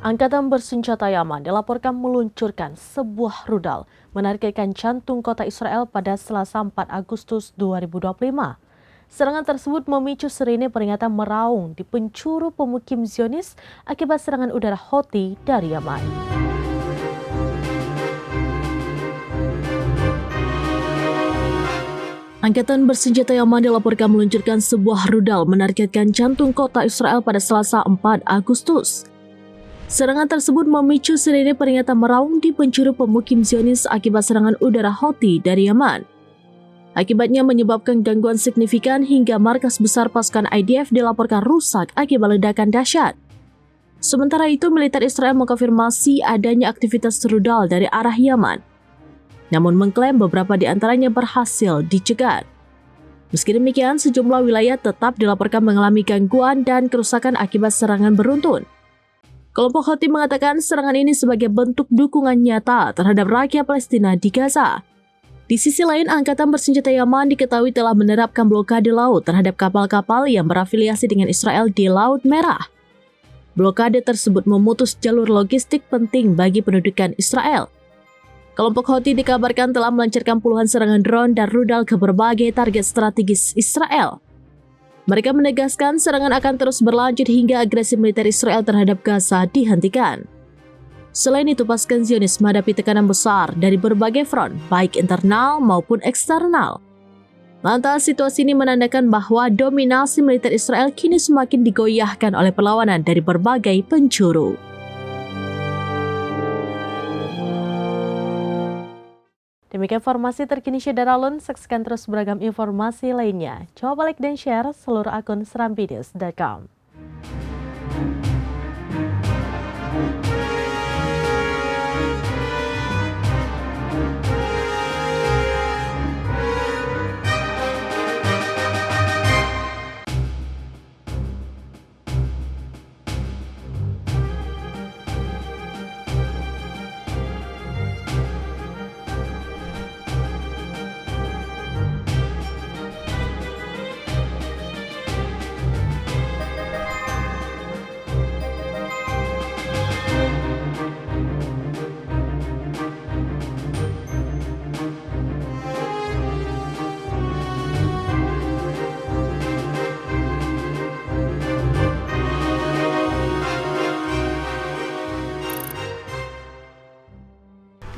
Angkatan bersenjata Yaman dilaporkan meluncurkan sebuah rudal menargetkan jantung kota Israel pada Selasa 4 Agustus 2025. Serangan tersebut memicu sirine peringatan meraung di penjuru pemukim Zionis akibat serangan udara Houthi dari Yaman. Angkatan bersenjata Yaman dilaporkan meluncurkan sebuah rudal menargetkan jantung kota Israel pada Selasa 4 Agustus. Serangan tersebut memicu sirine peringatan meraung di penjuru pemukim Zionis akibat serangan udara Houthi dari Yaman. Akibatnya menyebabkan gangguan signifikan hingga markas besar pasukan IDF dilaporkan rusak akibat ledakan dahsyat. Sementara itu, militer Israel mengkonfirmasi adanya aktivitas rudal dari arah Yaman, namun mengklaim beberapa di antaranya berhasil dicegat. Meski demikian, sejumlah wilayah tetap dilaporkan mengalami gangguan dan kerusakan akibat serangan beruntun. Kelompok Houthi mengatakan serangan ini sebagai bentuk dukungan nyata terhadap rakyat Palestina di Gaza. Di sisi lain, Angkatan Bersenjata Yaman diketahui telah menerapkan blokade laut terhadap kapal-kapal yang berafiliasi dengan Israel di Laut Merah. Blokade tersebut memutus jalur logistik penting bagi pendudukan Israel. Kelompok Houthi dikabarkan telah melancarkan puluhan serangan drone dan rudal ke berbagai target strategis Israel. Mereka menegaskan serangan akan terus berlanjut hingga agresi militer Israel terhadap Gaza dihentikan. Selain itu, pasukan Zionis menghadapi tekanan besar dari berbagai front, baik internal maupun eksternal. Lantas, situasi ini menandakan bahwa dominasi militer Israel kini semakin digoyahkan oleh perlawanan dari berbagai penjuru. Demikian informasi terkini Syederalun, saksikan terus beragam informasi lainnya. Coba like dan share seluruh akun seramvideos.com.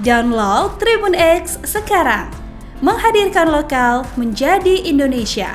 Download Tribun X sekarang, menghadirkan lokal menjadi Indonesia.